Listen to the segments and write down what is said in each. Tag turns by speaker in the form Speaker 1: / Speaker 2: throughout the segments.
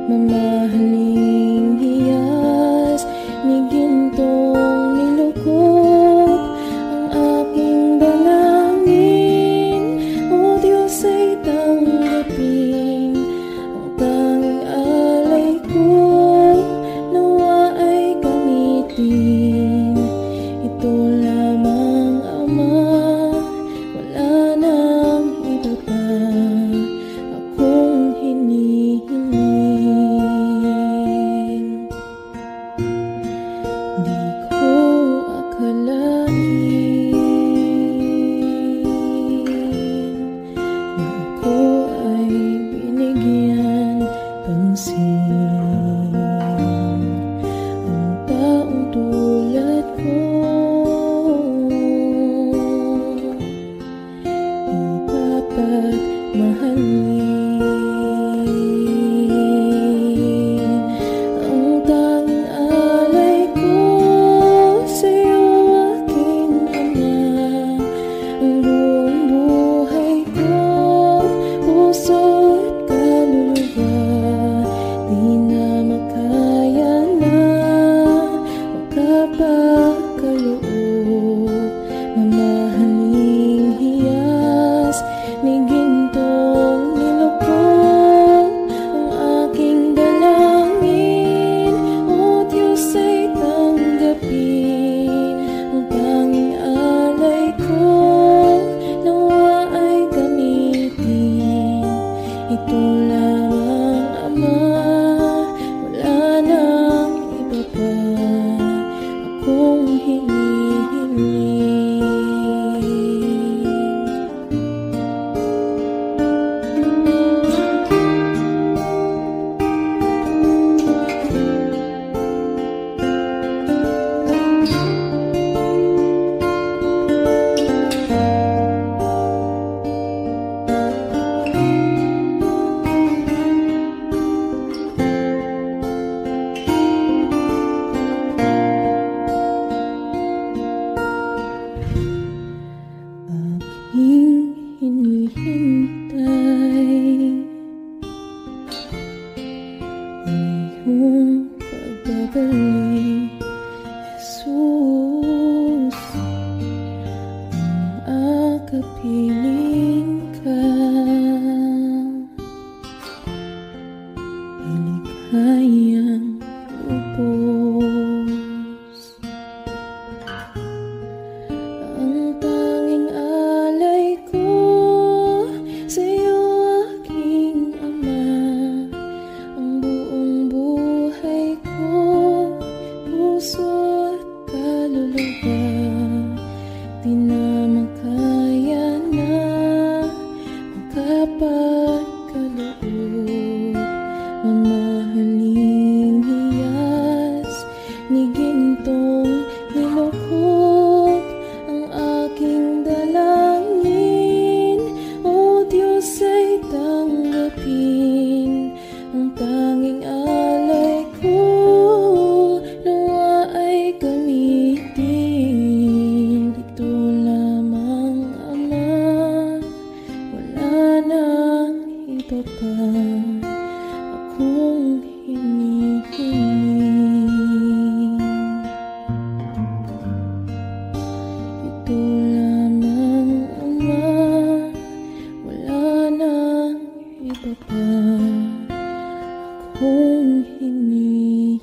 Speaker 1: mamahaling hiyas ni gintong nilukop ang aking dalangin. O Diyos ay tanggapin ang tanging alay ko, nawa ay gamitin ito lamang, Ama. Wala nang iba pa akong hinihiling. Di ko akalain na ako ay binigyan pansin. Ang taong tulad ko dapat mahalin. Ang tanging alay ko sa'yo, aking Ama. Ang buong buhay ko, puso at kaluluwa, di na makaya na makapakaloob. Mamahaling hiyas ni gintong nilukop ang aking dalangin. O Diyos ay tanggapin ang tanging alay ko, nawa ay gamitin ito lamang, Ama. Wala nang iba pa akong hinihiling. Aking hinihintay ang iyong pagbabalik, Jesus. Ang akapiling ka ay likhayang lubos. Ang tanging alay ko sa'yo, aking Ama. Ang buong buhay ko, puso at kaluluwa, di na makaya na makapagkaloob. Mamahaling hiyas ni gintong nilukop ang aking dalangin. O Diyos ay tanggapin ang tanging alay ko, nawa ay gamitin ito lamang, Ama. Wala nang iba pa akong hinihiling. Ito lamang, Ama. Wala nang iba pa akong hinihiling.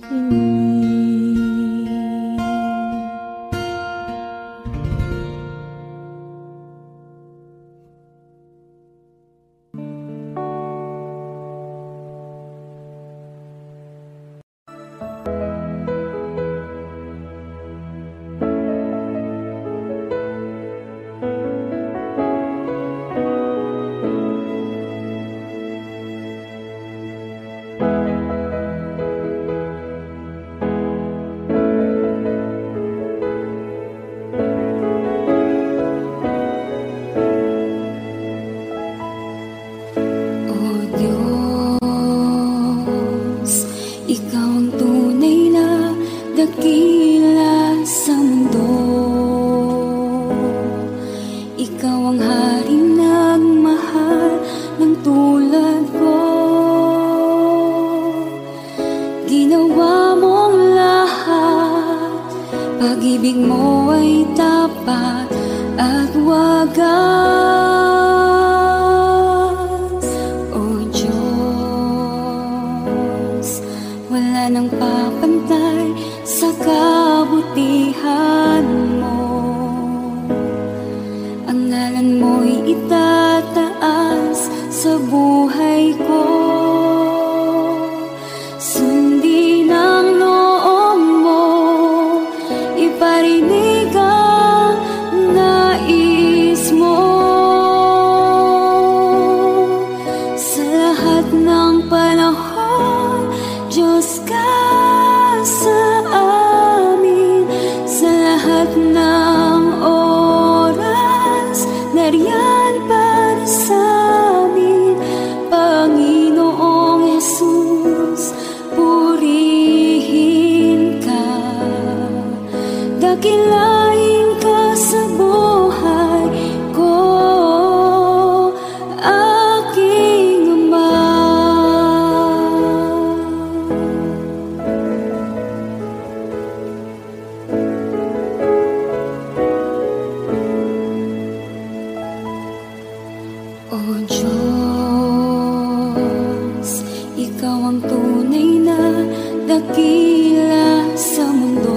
Speaker 2: wala nang papantay sa kabutihan mo. Ang ngalan mo'y itataas sa buhay ko. Sundin ang loob mo, iparinig ang nais mo. Sa lahat ng panahon, Diyos ka sa amin. Sa lahat ng oras, nariyan para sa amin. Panginoong Jesus, purihin ka. Dakilain ka sa buhay ko, aking Ama. O Diyos, Ikaw ang tunay na dakila sa mundo.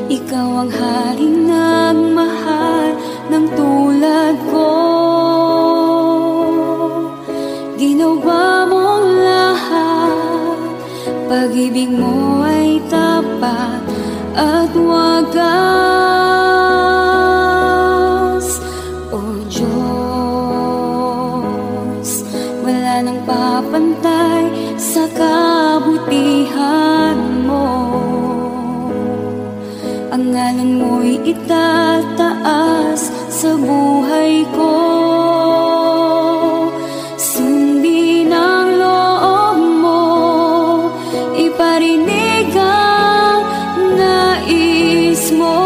Speaker 2: Ikaw ang haring nagmahal ng tulad ko. Ginawa mong lahat, pag-ibig mo ay tapat at wagas. O Diyos, wala nang papantay sa kabutihan mo. Ang ngalan mo'y itataas sa buhay ko. Sundin ang loob mo, iparinig ang nais mo.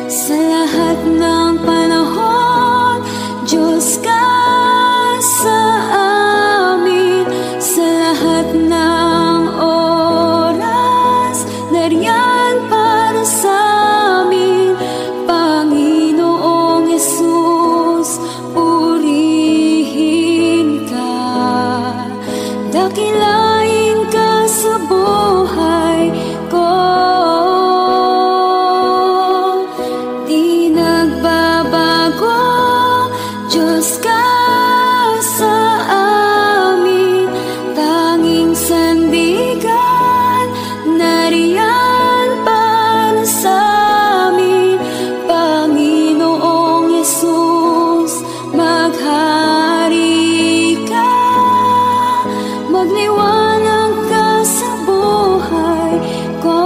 Speaker 2: Sa lahat ng panahon, Diyos ka sa amin. Sa lahat ng oras, nariyan para sa amin. Panginoong Jesus, purihin ka. Dakilain ka sa buhay ko. Di nagbabago, Diyos ka sa amin. Tanging sandigan, nariyan para sa amin. Panginoong Jesus, maghari ka. Magliwanag ka sa buhay ko,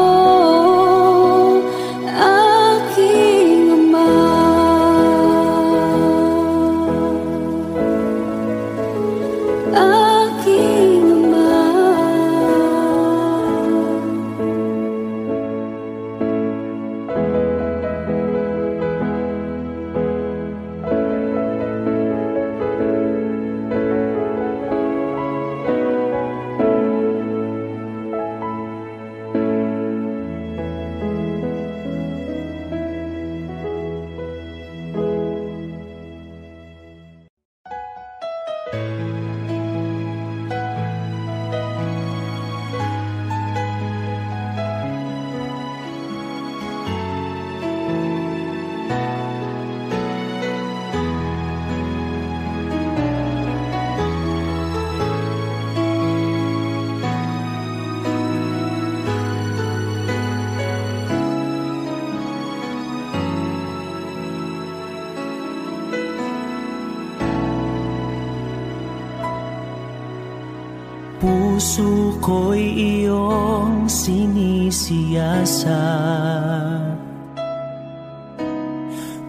Speaker 2: aking Ama. Aking Ama.
Speaker 3: Puso ko'y iyong sinisiyasat,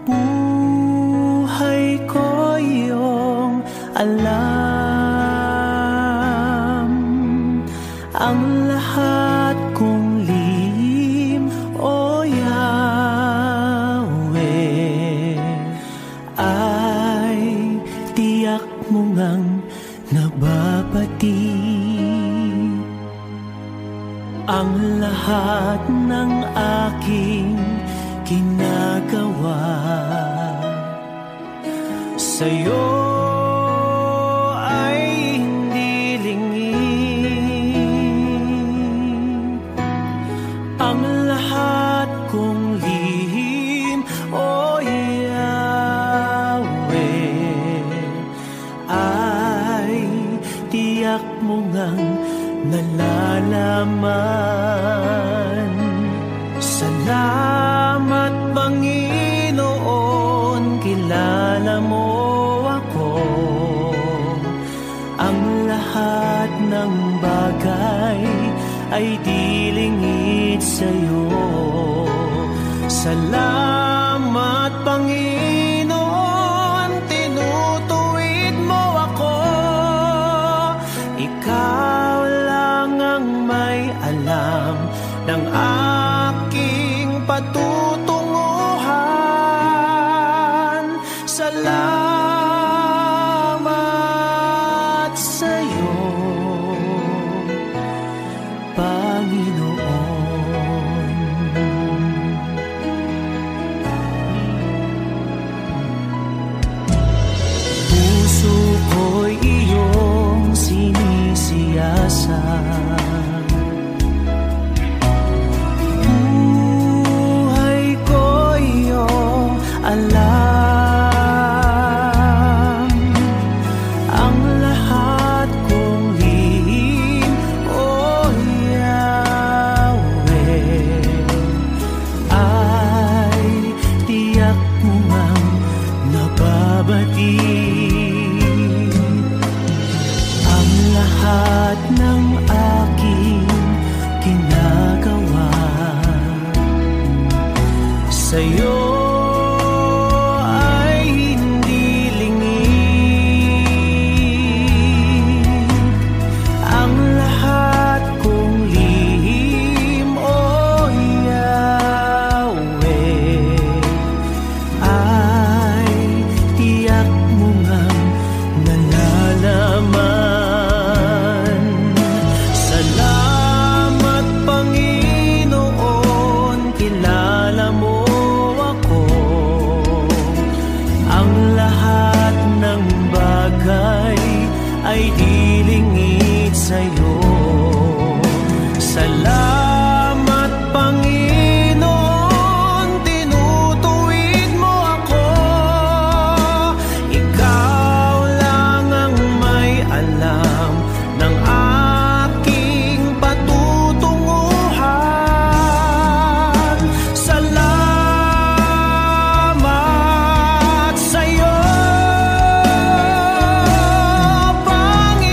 Speaker 3: buhay ko iyong alam. Ang lahat kong lihim, O Yahweh, ay tiyak mo ngang nababati. Ang lahat ng aking ginagawa sa'yo ay mo ngang nalalaman. Salamat Panginoon, kilala mo ako. Ang lahat ng bagay ay dilingid sa'yo. Salamat Panginoon, tinutuwid mo ako. Ikaw lang ang may alam ng aking patutunguhan. Salamat sa'yo, Panginoon. Puso ko'y iyong sinisiyasat, buhay ko iyong alam. Ang lahat kong lihim, O Yahweh, ay tiyak mo ngang nababatid. Ang lahat ng aking ginagawa sa'yo ay hindi lingid. Ang lahat kong lihim, O Yahweh, ay tiyak mo ngang nalalaman. Salamat Panginoon, kilala mo ako. Ang lahat ng bagay ay dilingid sa'yo. Salamat Panginoon, tinutuwid mo ako. Ikaw lang ang may alam ng aking patutunguhan. Salamat sa'yo, Panginoon.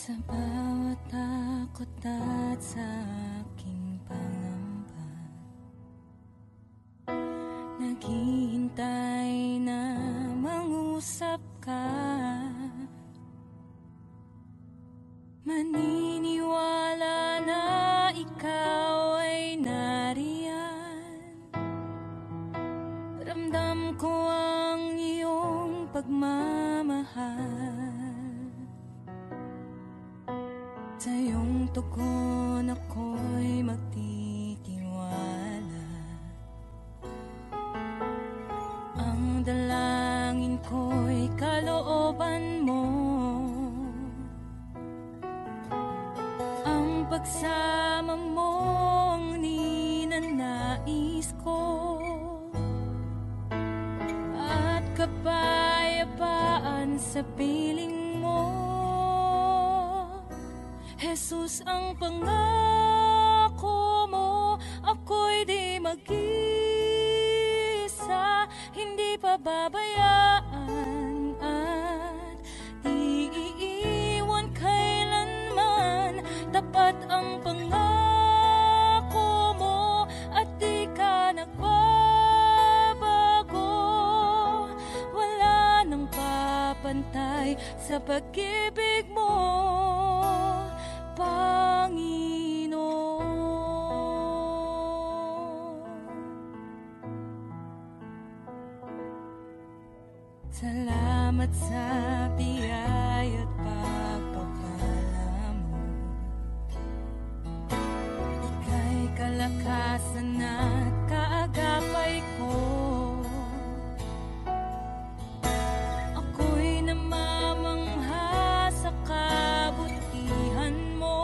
Speaker 1: Sa bawat takot at sa aking pangamba, naghihintay na mangusap ka. Maniniwala na ikaw ay nariyan. Ramdam ko ang iyong pagmamahal. Sa iyong tugon ako'y magtitiwala. Ang dalangin ko'y kalooban mo. Ang pagsama mo ang ninanais ko. At kapayapaan sa piling mo. Jesus, ang pangako mo, ako'y di mag-isa, hindi pababayaan at di iiwan kailanman. Tapat ang pangako mo at di ka nagbabago. Wala nang papantay sa pag-ibig mo, Panginoon. Salamat sa biyaya at pagpapala mo. Ika'y kalakasan at kaagapay ko. Ako'y namamangha sa kabutihan mo.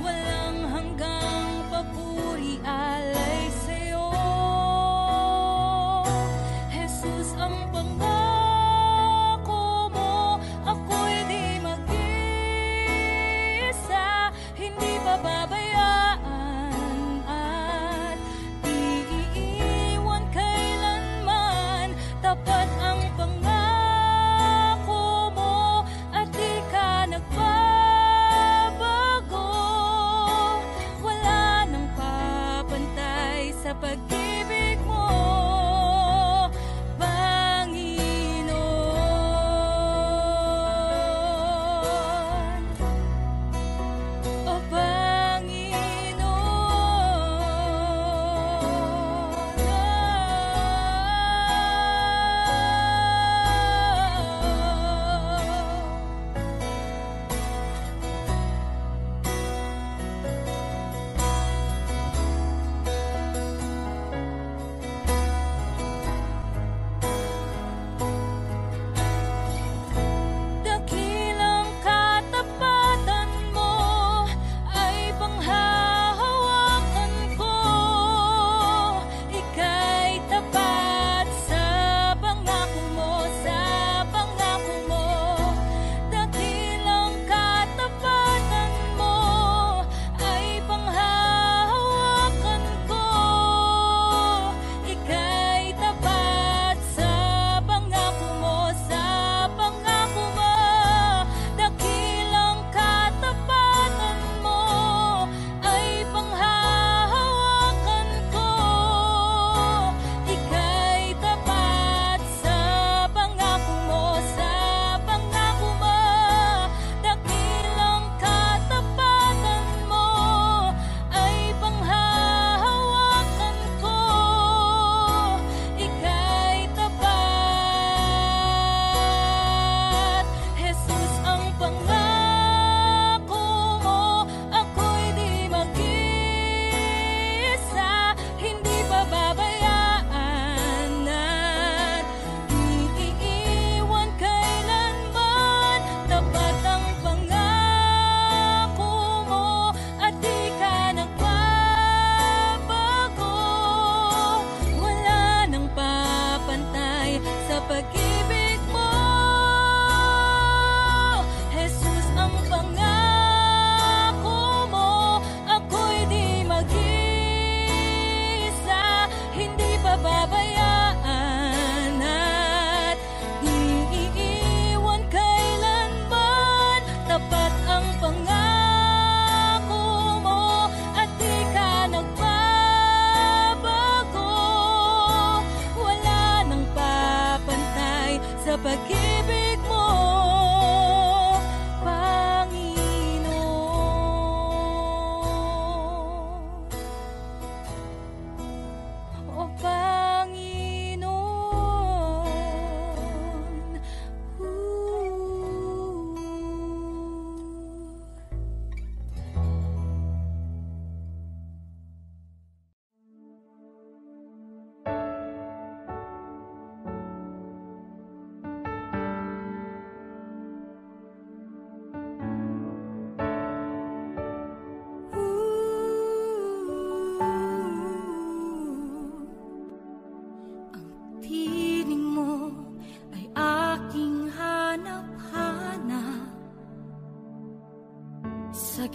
Speaker 1: Walang hanggang papuri alay sa'yo. Jesus, ang pangako mo, ako'y di mag-isa, hindi pababayaan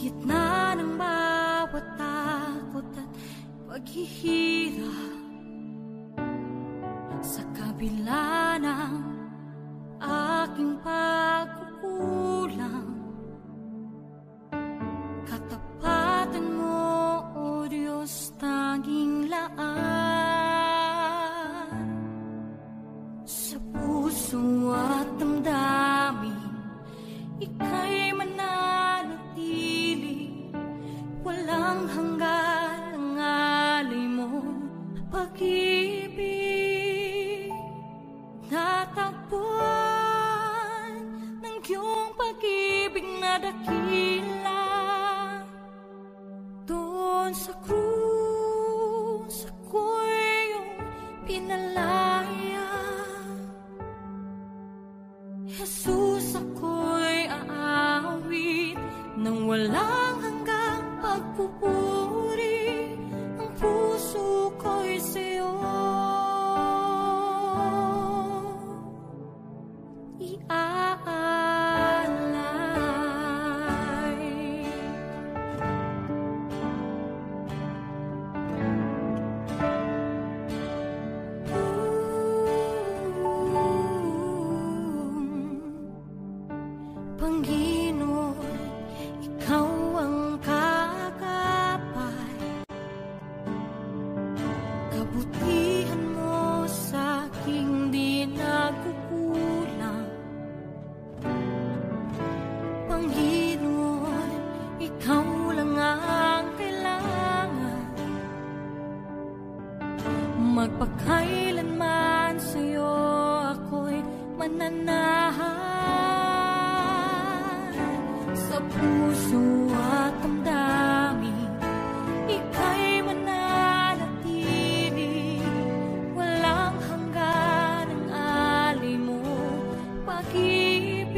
Speaker 1: gitna ng bawat takot at paghihirap, sa kabila ng aking pagkukulang, katapatan mo, O Diyos, tanging laan. Sa puso at damdamin, ika'y mananatili, walang hanggan ang alay mo, pag-ibig. Natagpuan ng iyong pag-ibig na dakila, doon sa krus ako'y iyong pinalaya. Jesus, ako'y aawit nang walang hanggang pagpupuri, ang puso ko'y sa'yo iaalay. Panginoon, ikaw ang kakapal, kabutihan mo sa aking di nagkukulang. Panginoon, ikaw lang ang kailangan, magpakailanman sa'yo ako'y mananahan. Sa puso at damdamin, ika'y mananatili, walang hanggan ang alay mo, pag-ibig.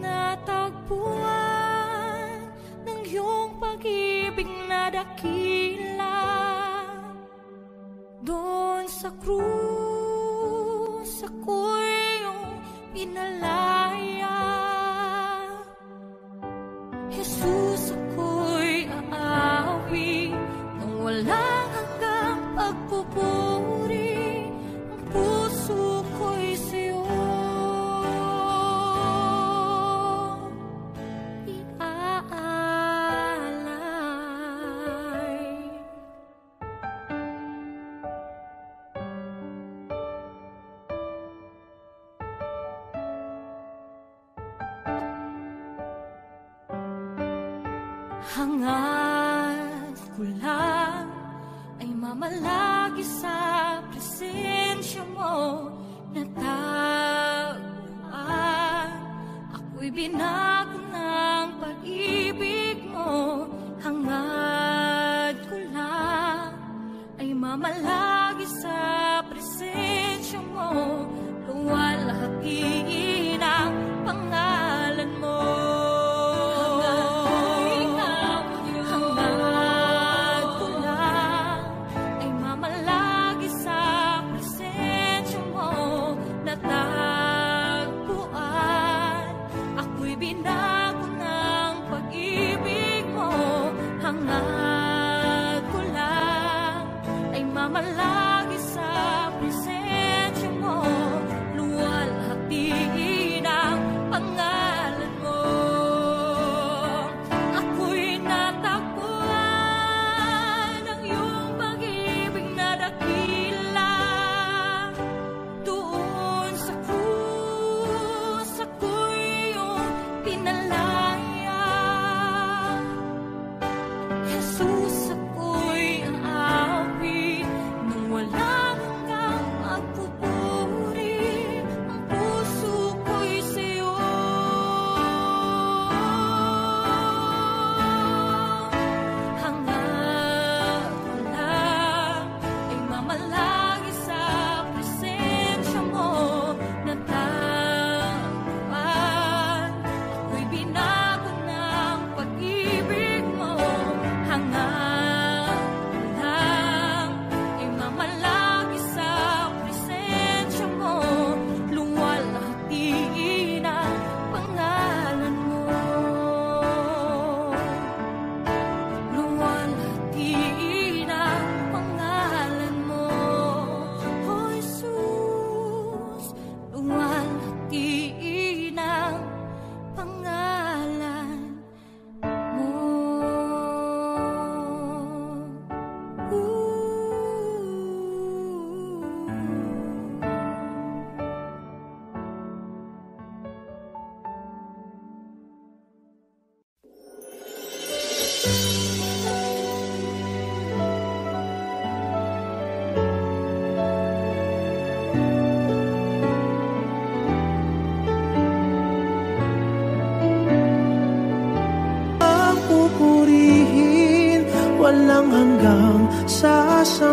Speaker 1: Natagpuan ng iyong pag-ibig na dakila, doon sa krus ako'y iyong pinalaya. Jesus, ako'y aawi nang walang hanggang pagpupuri, ang puso ko'y sa'yo iaalay. Hangad ko lang ay mamalagi sa presensya mo, natagpuan ako'y binago ng pag-ibig mo. Hangad ko lang ay mamalagi sa presensya mo, luwalhati ang pangalan mo. Binago ng pag-ibig mo, hangad ko lang ay mamalagi sa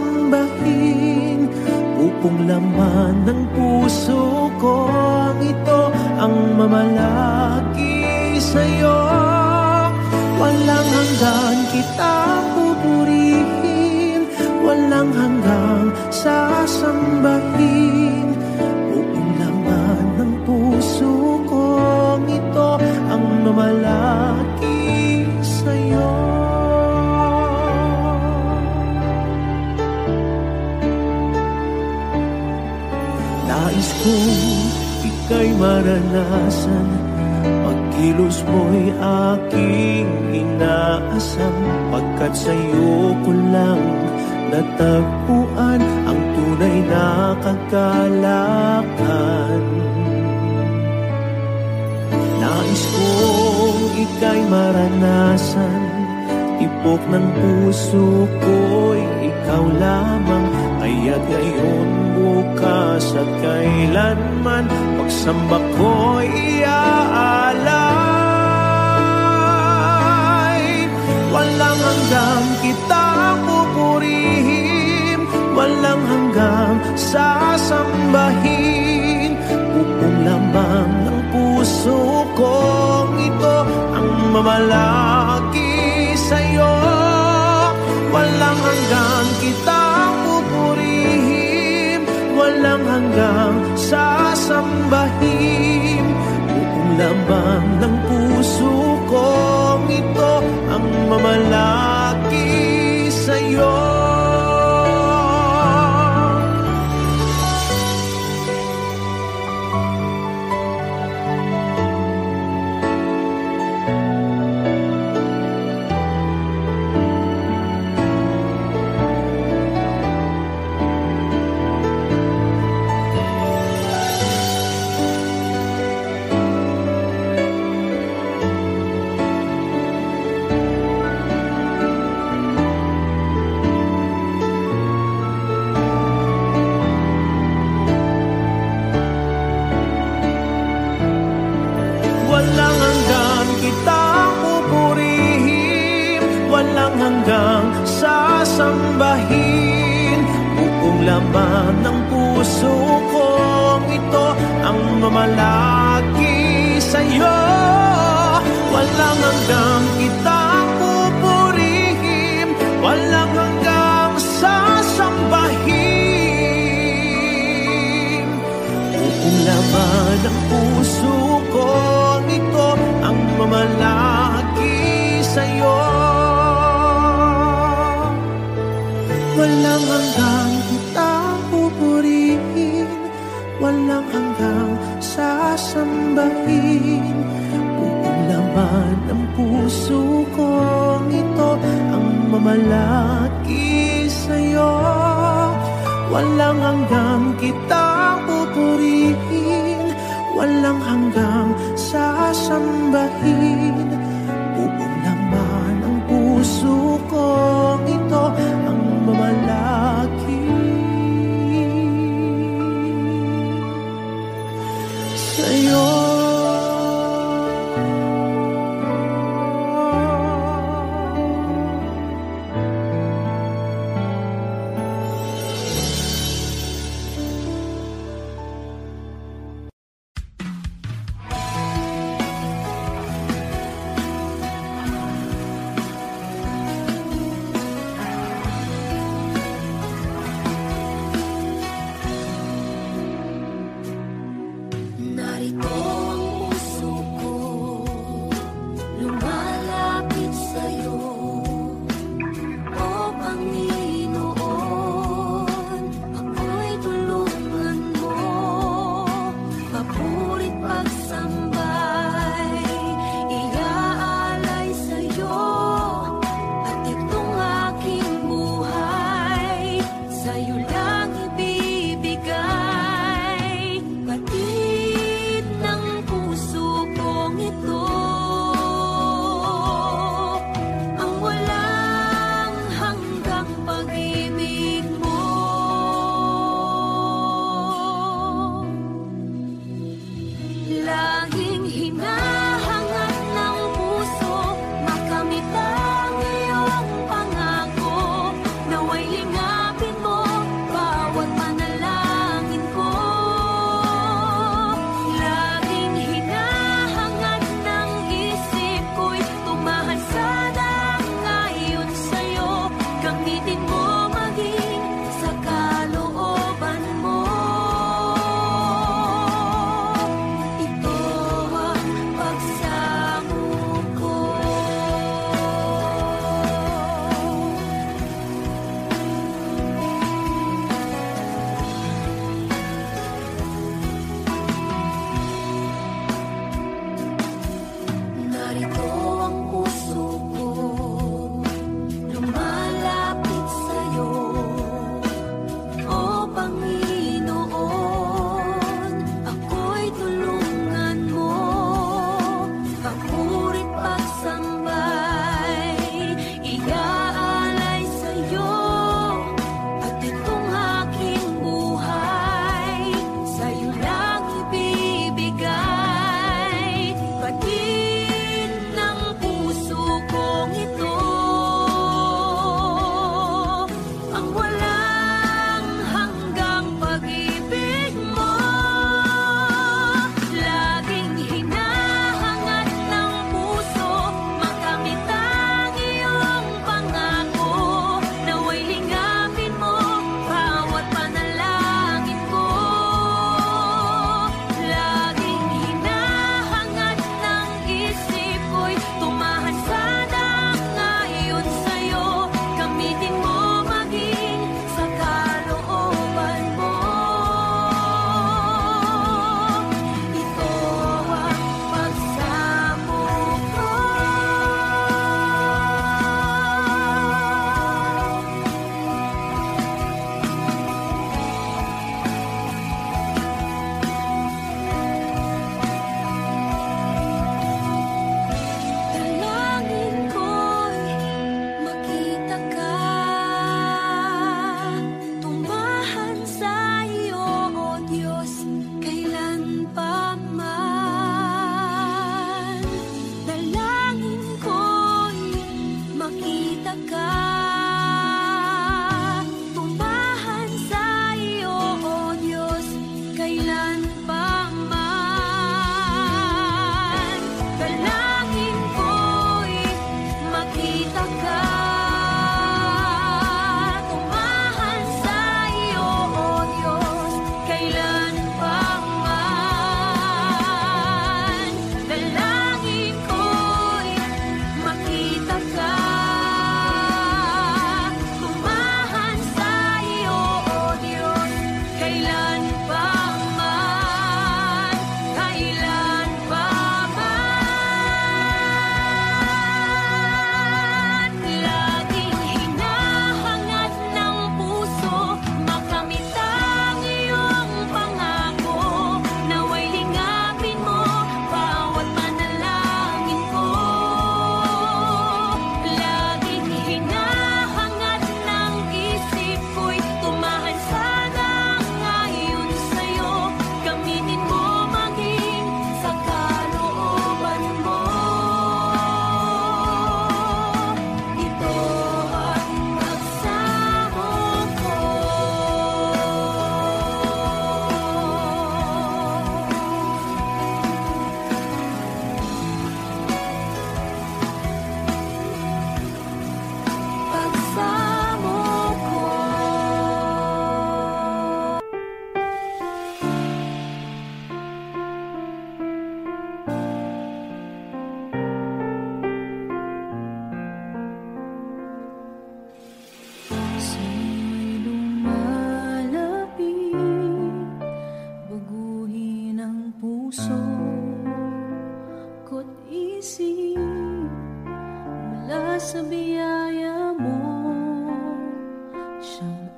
Speaker 3: sasambahin. Upong laman ng puso ko, ito ang mamalagi sa'yo. Walang hanggan kitang pupurihin, walang hanggang sasambahin. Buong laman ng puso ko, ito ang mamalagi sa'yo. Nais kong ika'y maranasan, pagkilos mo'y aking inaasam, pagkat sa'yo ko lang natagpuan ang tunay na kagalakan. Nais kong ika'y maranasan, tibok ng puso ko'y ikaw lamang. Kaya't ngayon, bukas at kailanman, pagsamba ko'y iaalay. Walang hanggang kitang pupurihin, walang hanggang sasambahin. Buong laman ng puso ko, ito ang mamalagi sa'yo. Walang hanggang kitang pupurihin, walang hanggang sasambahin. Buong laman ng puso ko, ito ang mamalagi sa'yo. Walang hanggang kitang pupurihin, walang hanggang sasambahin. Buong laman ng puso ko, ito ang mamalagi sa'yo. Walang hanggang kitang pupurihin, walang hanggang sasambahin. Buong laman ng puso ko, ito ang mamalagi sa'yo. Walang hanggang kitang pupurihin, walang hanggang sasambahin. Buong laman ng puso ko, ito ang mamalagi sa'yo. Walang hanggang kitang pupurihin, walang hanggang sasambahin. Buong laman ng puso ko, ito ang mamalagi sa'yo.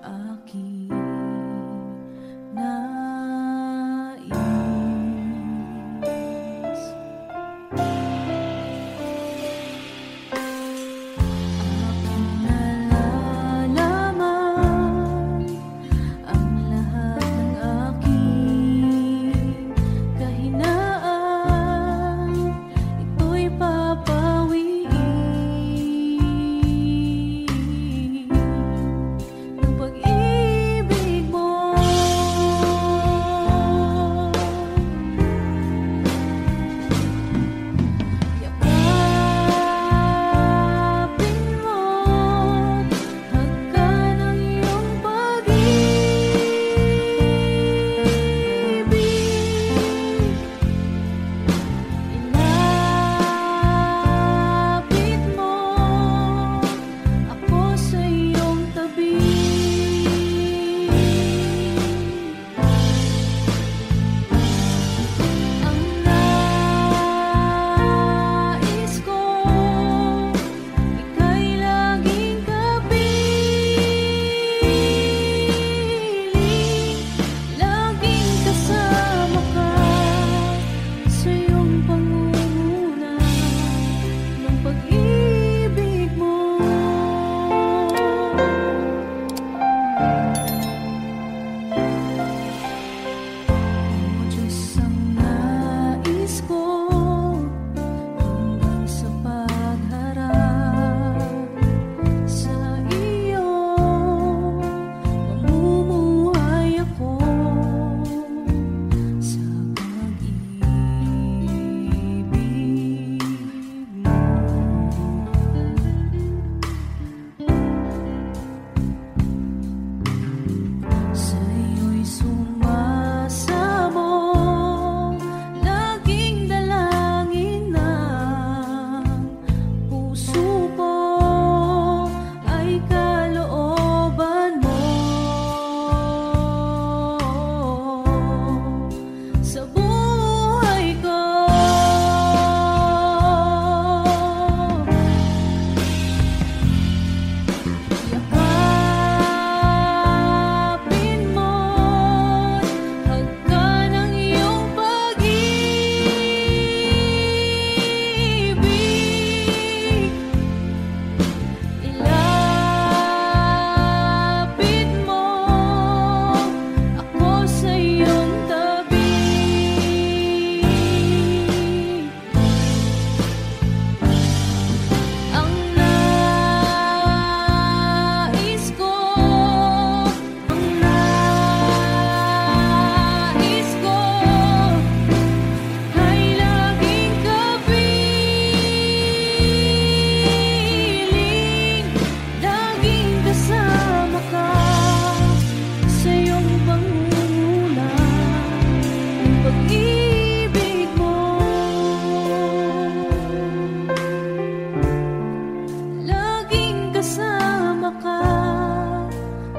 Speaker 2: aking nais. Aking nalalaman ang lahat ng aking kahinaan, ito'y papawiin ng pag-ibig mo. Yakapin mo, hagkan ang iyong pag-ibig. Ilapit mo ako sa iyong tabi. Ang nais ko, ika'y laging kapiling, laging kasama ka sa iyong pangunguna ng pag-ibig mo. O Diyos, ang nais ko hanggang sa pagharap sa iyo, mamumuhay ako sa pag-ibig mo. Sa iyo'y sumasamo, laging dalangin ng puso ko ay kalooban mo. Sa buhay ko, yakapin mo, hagkan ang iyong pag-ibig. Ilapit mo ako sa iyong tabi. Ang nais ko, ay laging kapiling, laging kasama ka sa iyong pangunguna ng pag-ibig mo. Laging kasama ka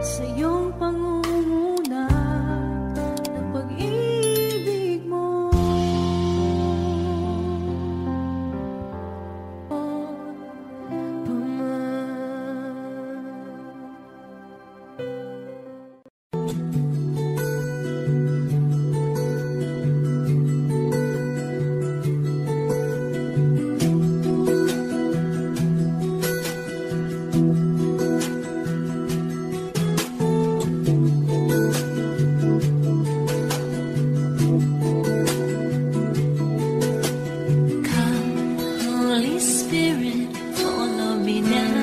Speaker 2: sa iyong pangunguna ng pag-ibig mo.
Speaker 4: Come, Holy Spirit, follow me now.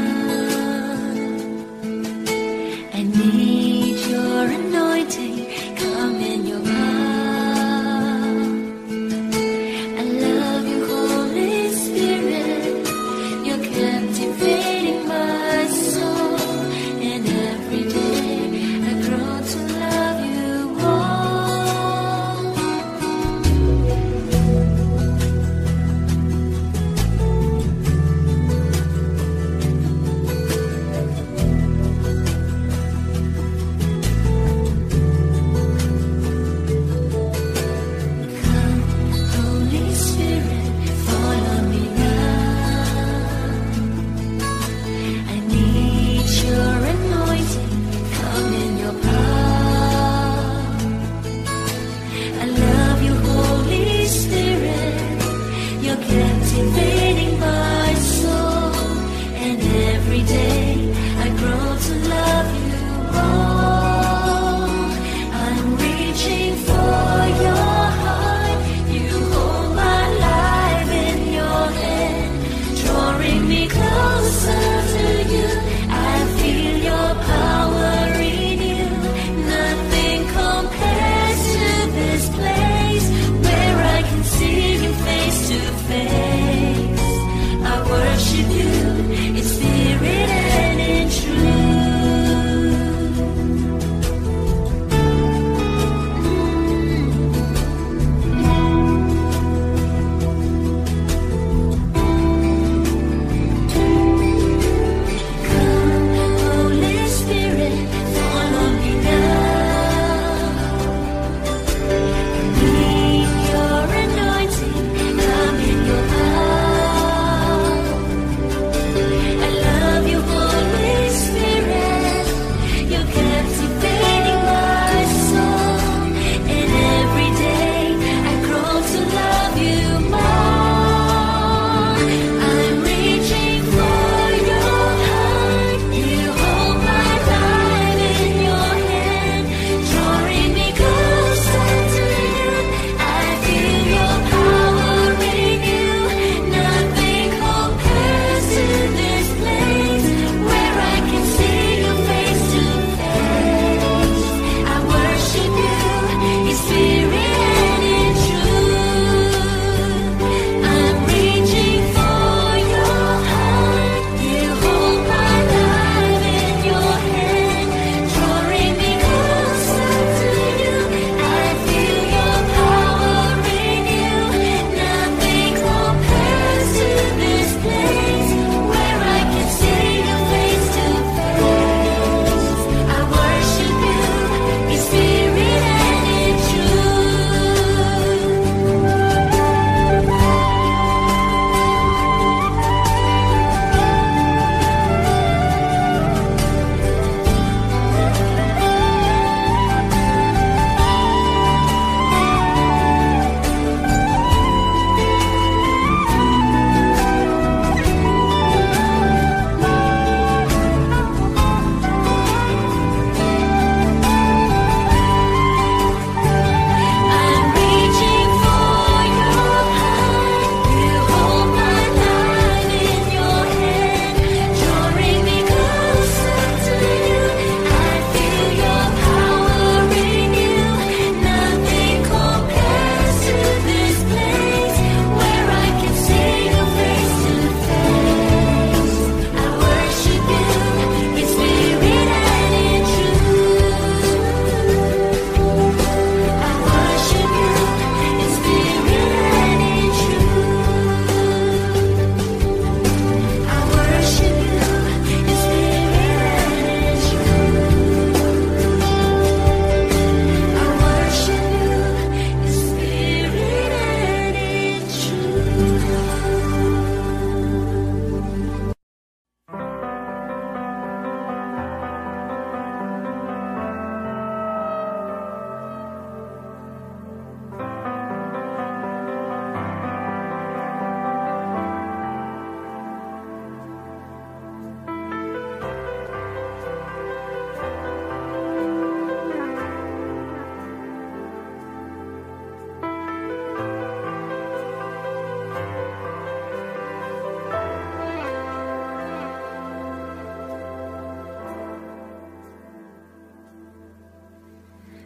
Speaker 4: I need your anointing, come in your power. I love you, Holy Spirit, you're captivating my soul. And every day I grow to love you more.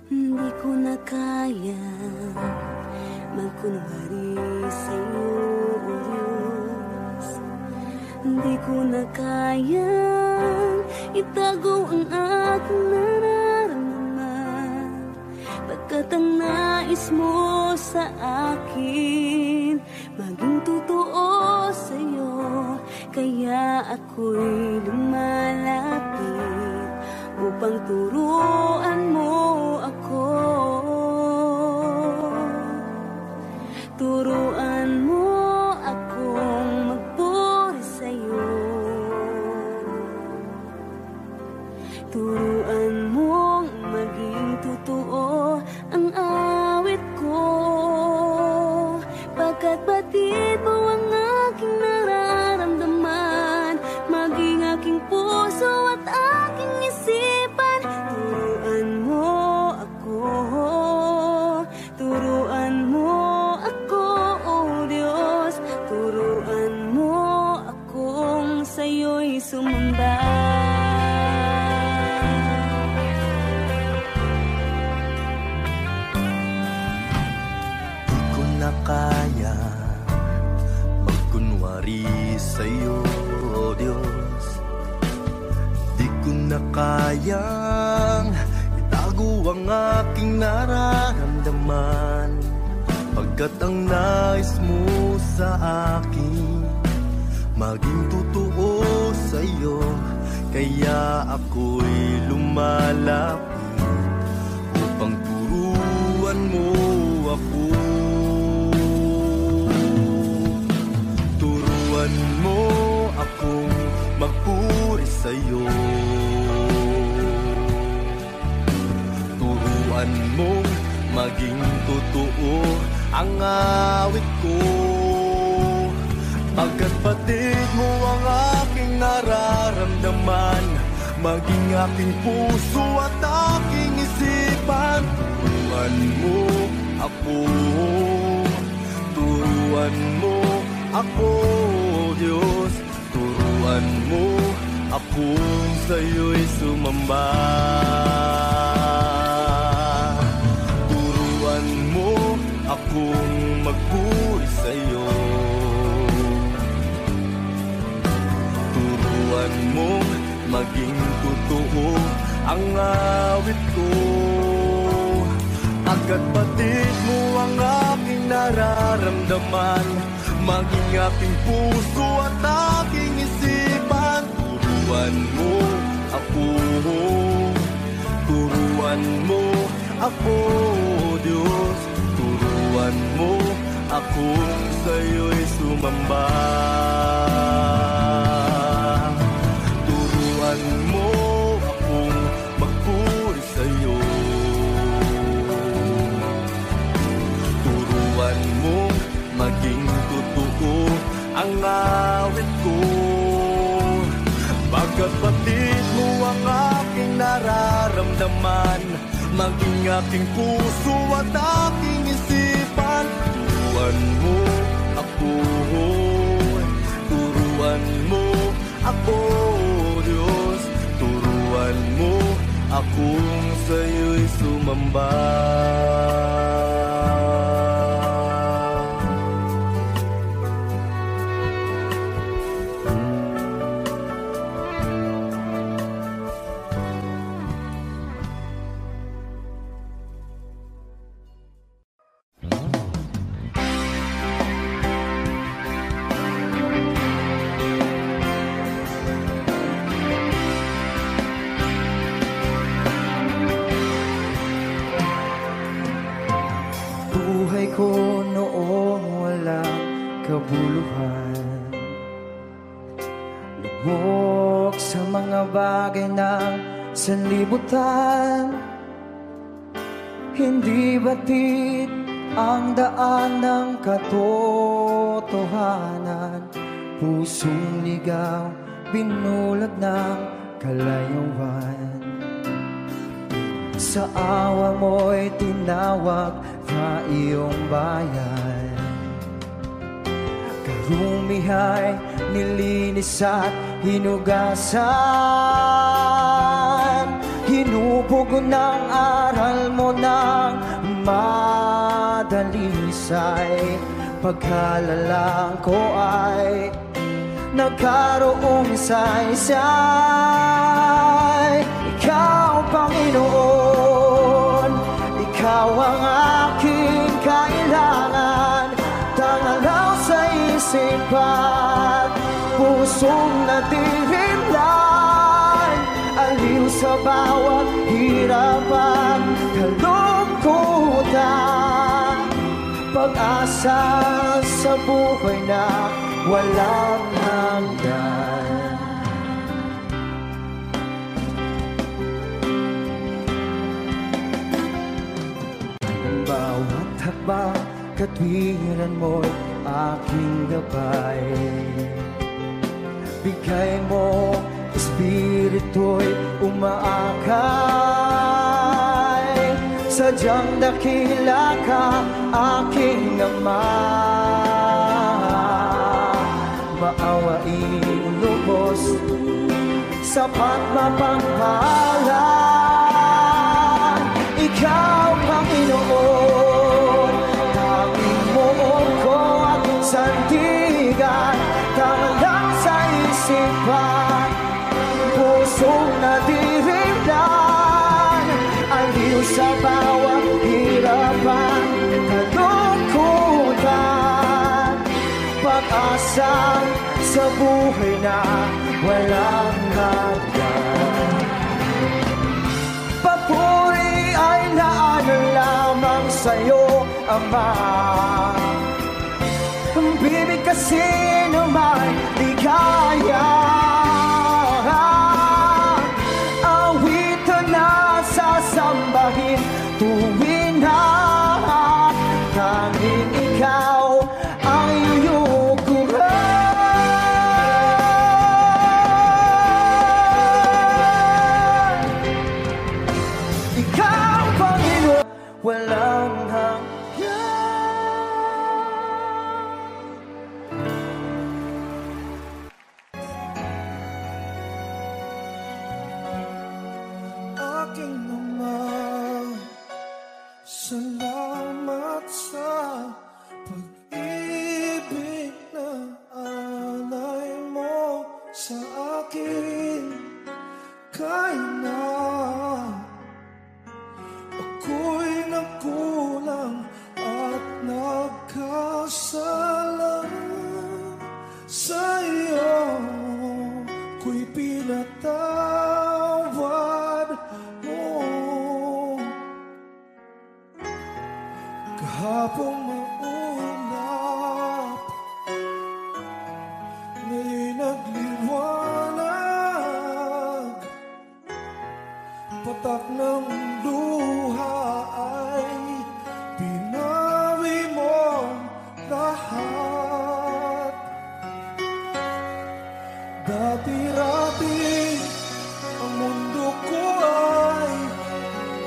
Speaker 1: Hindi ko na kaya magkunwari sa'yo, O Diyos. Hindi ko na kaya itago ang aking nararamdaman, pagkat ang nais mo sa akin maging totoo sa'yo. Kaya ako'y lumalapit upang turuan mo ako. Turuan mo akong magpuri sa'yo. Turuan mong maging totoo ang awit ko, pagkat batid mo ang aking nararamdaman, maging aking puso at aking isipan. Turuan mo ako, turuan mo ako, O Diyos. Turuan mo akong sa'yo'y sumamba.
Speaker 3: Di ko na kaya magkunwari sa'yo, O Diyos. Di ko na kayang itago ang aking nararamdaman, pagkat ang nais mo sa akin maging totoo sa'yo. Kaya ako'y lumalapit upang turuan mo ako. Turuan mo akong magpuri sa'yo. Turuan mong maging totoo ang awit ko, pagkat batid mo ang aking nararamdaman, maging aking puso at aking isipan. Turuan mo ako, turuan mo ako, Diyos. Turuan mo akong sa'yo'y sumamba. Turuan mo akong magpuri sa'yo. Turuan mong maging totoo ang awit ko, pagkat batid mo ang aking nararamdaman, maging aking puso at aking isipan. Turuan mo ako, turuan mo ako, Diyos. Turuan mo akong sa'yo'y sumamba. Turuan mo akong magpuri sa'yo. Turuan mo maging totoo ang awit ko, pagkat batid mo ang aking nararamdaman, maging aking puso at aking isipan. Turuan mo ako, turuan mo ako, Diyos. Turuan mo akong sa'yo'y sumamba.
Speaker 5: Buhay ko noong walang kabuluhan, lubog sa mga bagay ng sanlibutan. Hindi batid ang daan ng katotohanan, pusong ligaw, binulag ng kalayuan. Sa awa mo'y tinawag na iyong bayan, karumihay nilinis at hinugasan. hubog ng aral mo ng madalisay. Pagkalalang ko ay nagkaroong saysay. Ikaw, Panginoon, ikaw ang aking kailangan. Tangalaw sa isip at pusong natirimlan, aliw sa bawat hirap at kalungkutan, pag-asa sa buhay na walang hanggan. Bawat hakbang, katwiran mo'y aking gabay. Bigay mo, espiritu'y umaakay. Sadyang dakila ka, aking Ama. Maawain lubos, sapat mapangpalan. Ikaw, Panginoon, tanging mo ko at sandigan. Tanglang sa isipan, pusong nadirimlan, aliw sa bawat hirapan, kalungkutan, pag-asa sa buhay na walang hanggan. Papuri ay naanan lamang sa'yo, Ama. Bibig kasi naman di kaya. Awitan na sasambahin tuwin na tanging ikaw ang iyukuran. Ikaw, Panginoon, walang hanggan. Aking Ama, salamat sa pag-ibig na alay mo sa akin. Kahit na ako'y nagkulang at nagkasala sa iyo, ko'y pinatawad mo. Kahapong maulap, ngayon'y nagliwanag. Patak ng luha ay pinawi mo lahat. Dati-rati ang mundo ko ay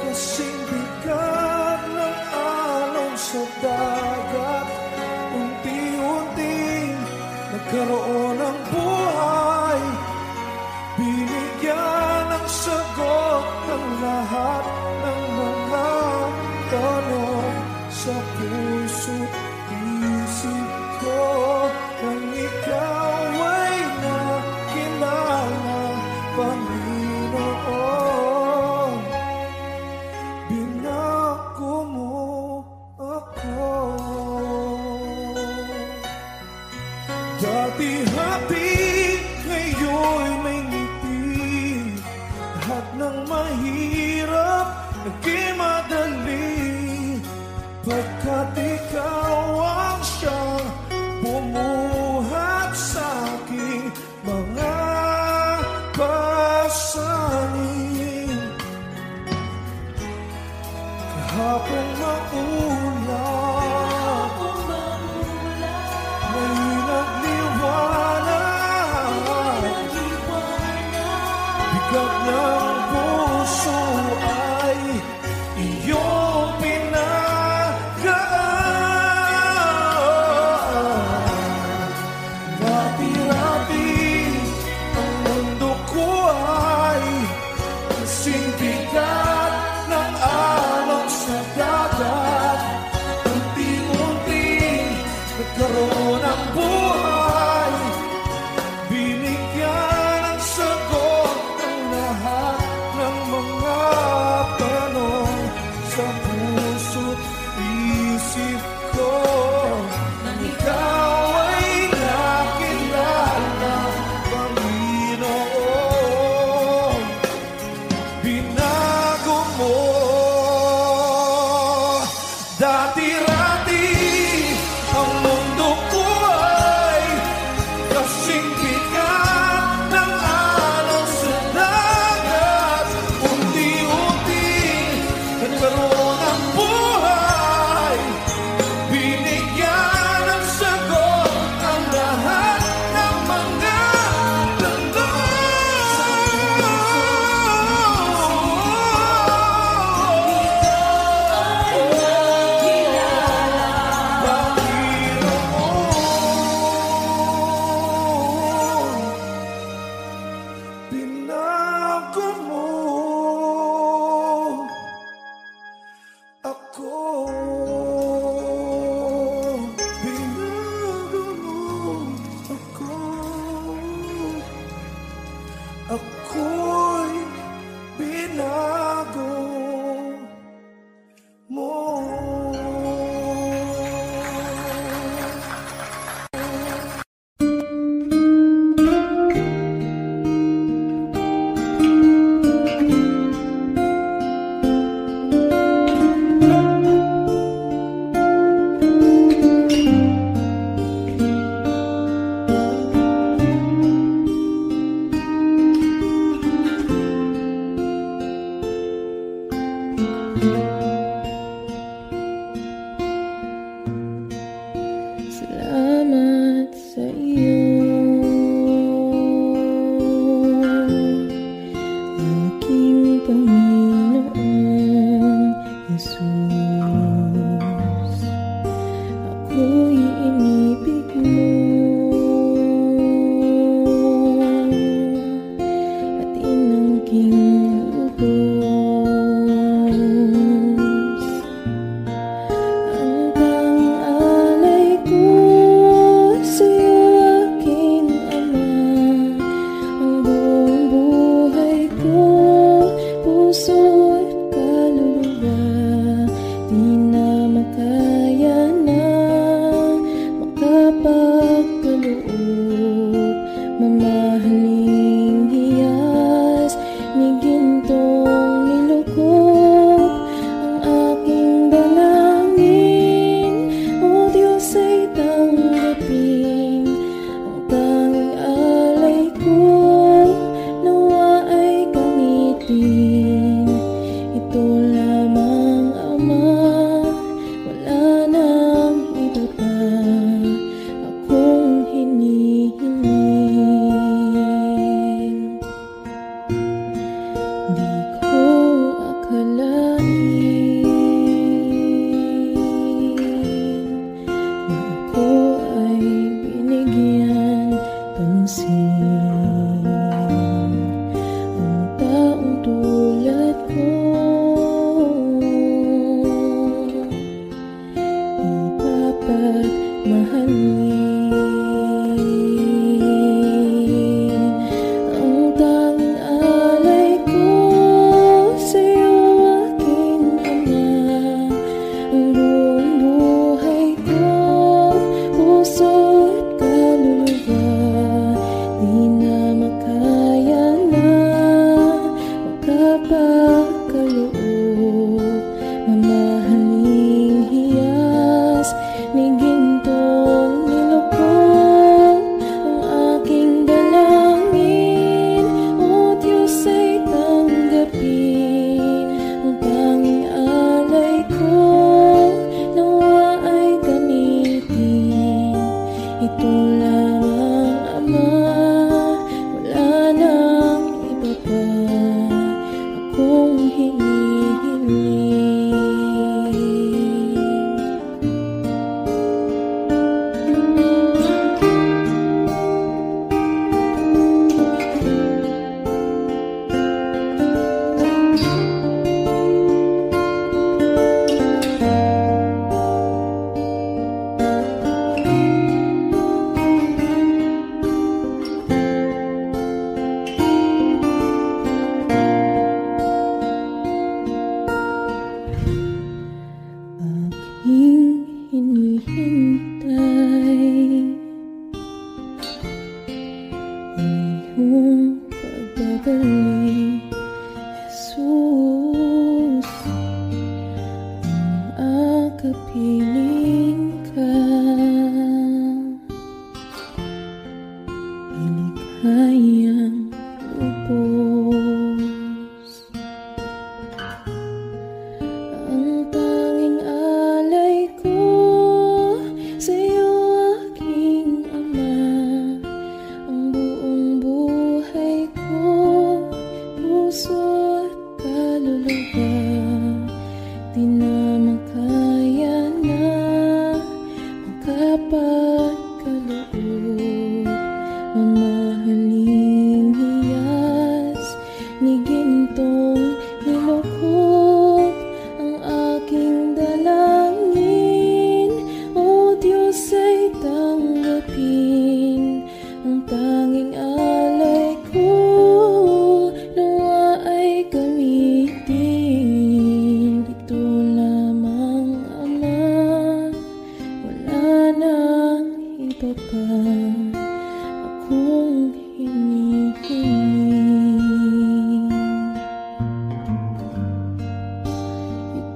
Speaker 5: kasing bigat ng alon sa dagat. Unti-unting nagkaroon ng buhay, binigyan ng sagot ng lahat ng mga tanong sa puso't isip ko. Nang ikaw ay nakilala, Panginoon, binako mo ako. Dati happy, ngayon'y may ngiti. Lahat ng mahirap naging madali, pagkat ikaw ang siyang bumuhat sa aking mga pasanin. Kahapong maulap, ngayon'y nagliwanag. Bigat ng puso ay iyong pinagaan. Dati-rati ang mundo ko ay kasing bigat
Speaker 3: pero ng buhay, binigyan ng sagot ang lahat ng mga binago mo ako, binago mo ako, ako'y binago mo.
Speaker 2: Salamat sa iyo, aking Panginoong Jesus. Ako'y inibig mo at inangking lubos. Ang pang-alay ko sa'yo, aking Ama, ang buong buhay ko, puso at kaluluwa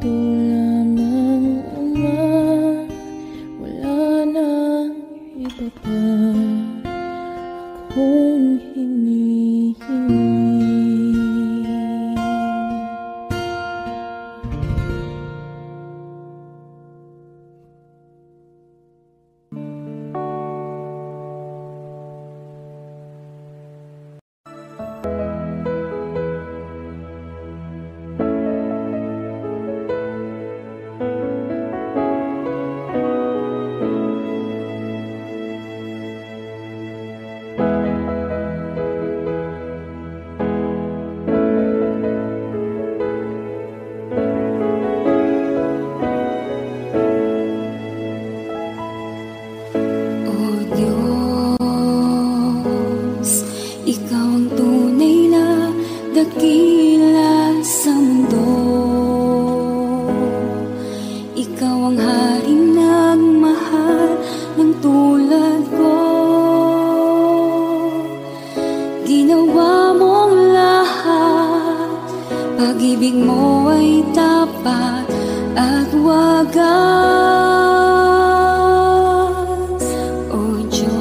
Speaker 2: ito lamang, Ama. Wala nang iba pa akong hinihingi.
Speaker 4: Dakila sa mundo, ikaw ang haring nagmahal ng tulad ko. Ginawa mong lahat, pag-ibig mo ay tapat at wagas. O Diyos,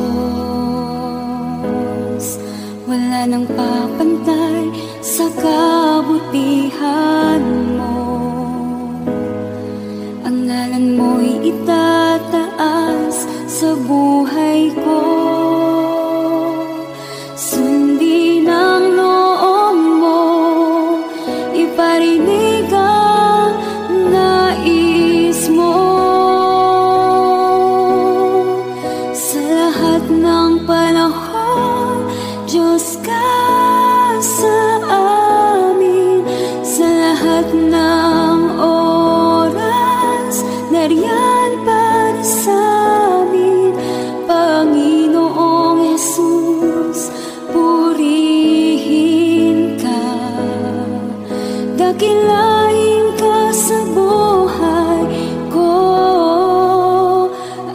Speaker 4: wala nang papantay sa kabutihan mo. Ang ngalan mo'y itataas sa buhay ko. Sundin ang loob mo, iparinig ang nais mo. Sa lahat ng panahon, Diyos ka sa amin. Sa lahat ng oras, nariyan para sa amin. Panginoong Jesus, purihin ka. Dakilain ka sa buhay ko,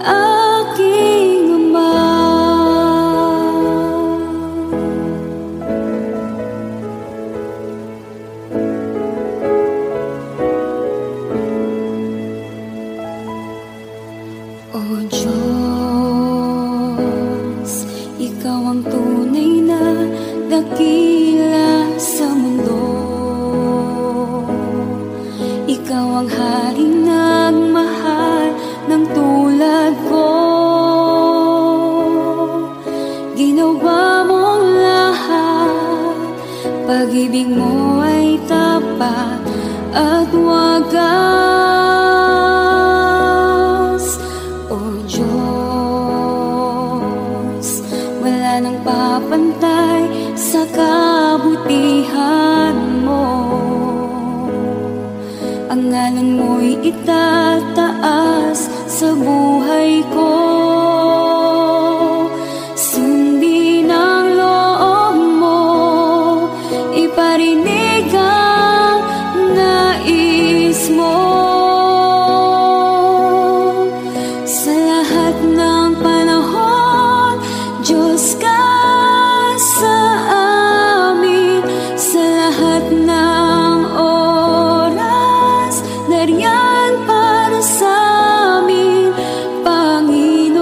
Speaker 4: aking Ama. O Diyos, ikaw ang tunay na dakila sa mundo. Ikaw ang haring nagmahal ng tulad ko. Ginawa mong lahat, pag-ibig mo ay tapat at wagas. O Diyos, wala nang papantay sa kabutihan mo. Ang ngalan mo'y itataas sa buhay ko. Sundin ang loob mo, iparinig ang nais mo. Sa lahat ng panahon, Diyos ka sa amin. Sa lahat ng oras, nariyan para sa amin. Panginoon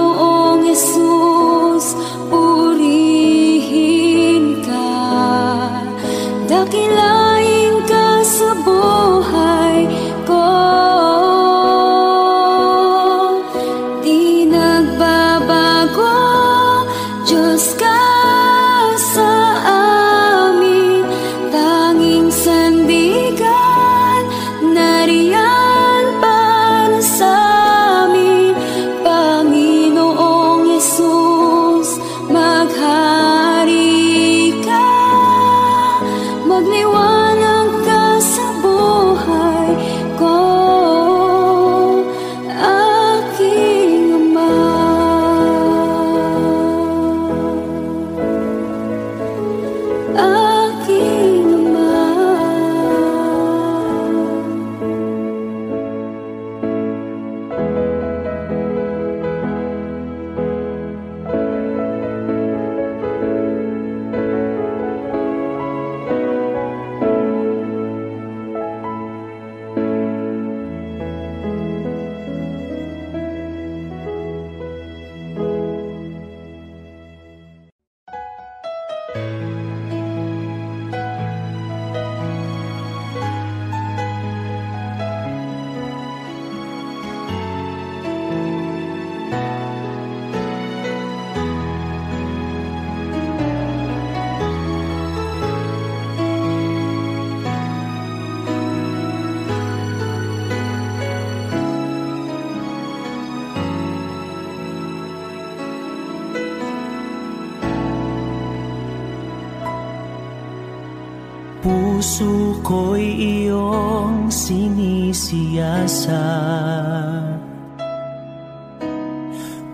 Speaker 3: puso ko'y iyong sinisiyasat.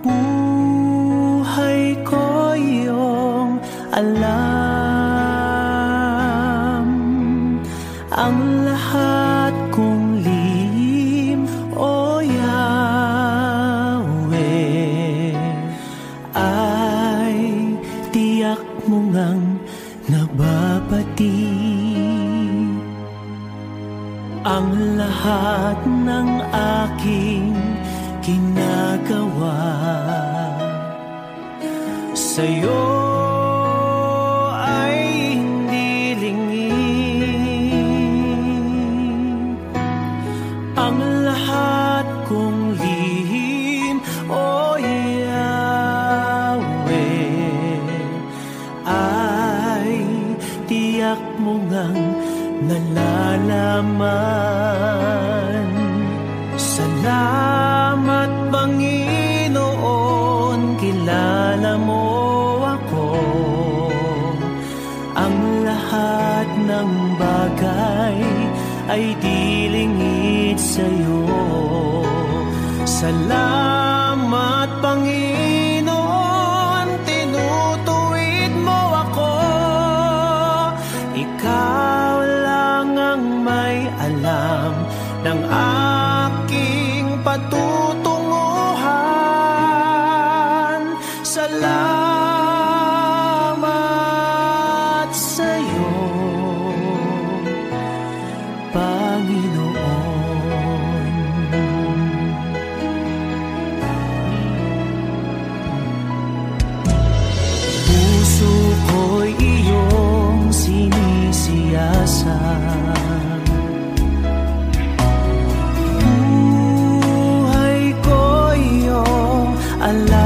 Speaker 3: Buhay ko iyong alam, ang lahat kong lihim, O Yahweh, ay tiyak mo ngang nababati. Ang lahat ng aking ginagawa sa'yo ay hindi lingid. Ang lahat kong lihim, O Yahweh, ay tiyak mo ngang nalalaman. Salamat, Panginoon, kilala mo ako. Ang lahat ng bagay ay di lingid sa'yo. Salamat, Panginoon, tinutuwid mo ako. Ikaw lang ang may alam ng aking patutunguhan. Salamat sa'yo, Panginoon. Puso ko'y iyong sinisiyasat. Buhay ko iyong alam,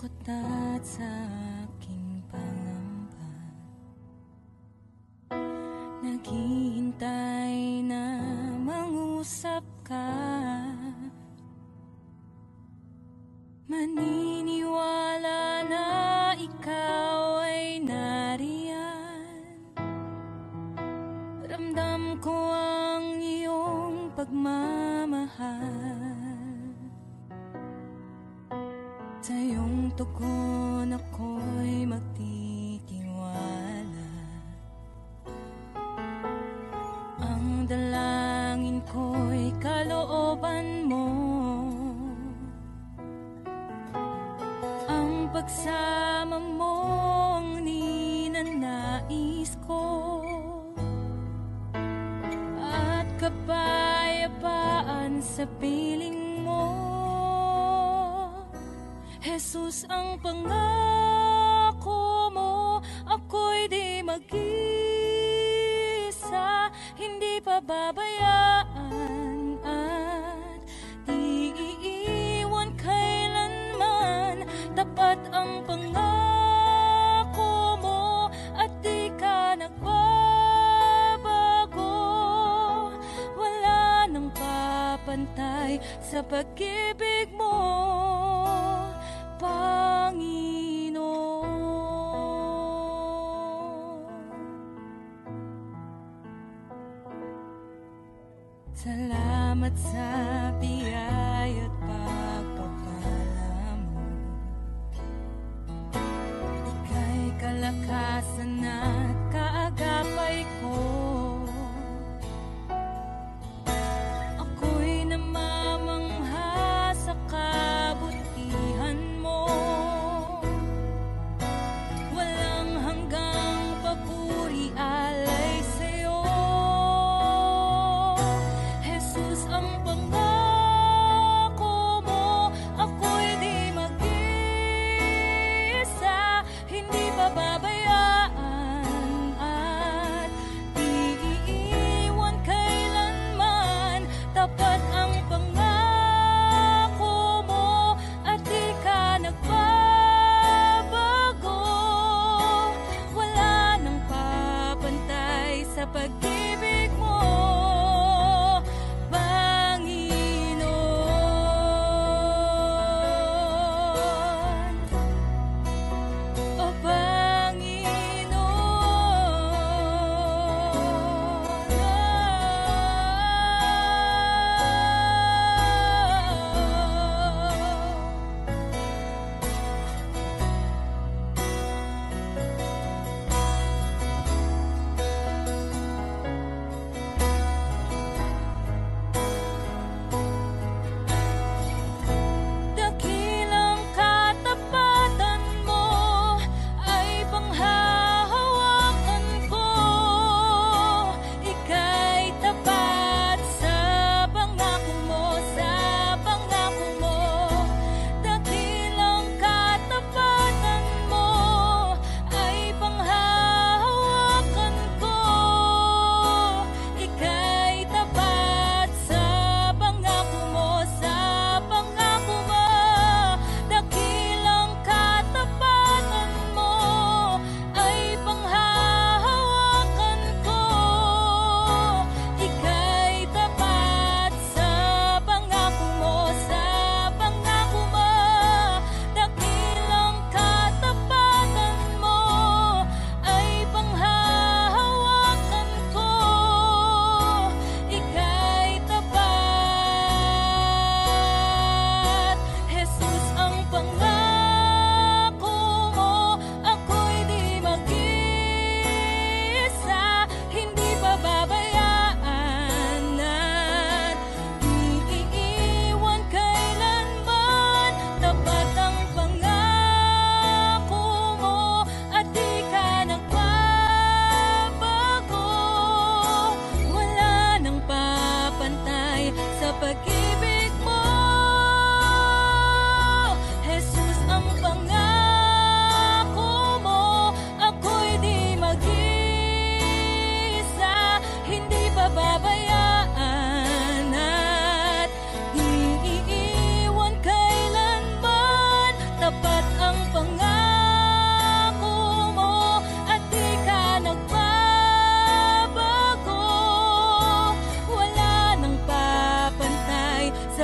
Speaker 1: lungkot at sa aking pangamba. Naghihintay na mangusap ka, maniniwala na ikaw ay nariyan. Ramdam ko ang iyong pagmamahal. Sa iyong tugon ako'y magtitiwala. Ang dalangin ko'y kalooban mo. Ang pagsama mo ang ninanais ko. At kapayapaan sa piling mo. Jesus, ang pangako mo, ako'y di mag-isa, hindi pababayaan at di iiwan kailanman. Tapat ang pangako mo at di ka nagbabago. Wala nang papantay sa pag-ibig mo, Panginoon. Salamat sa biyaya at pagpapala mo. Ika'y kalakasan at kaagapay ko. Ako'y namamangha sa kabutihan mo. Walang hanggang papuri alay sa'yo. Jesus, ang pangako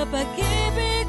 Speaker 1: sa pag-ibig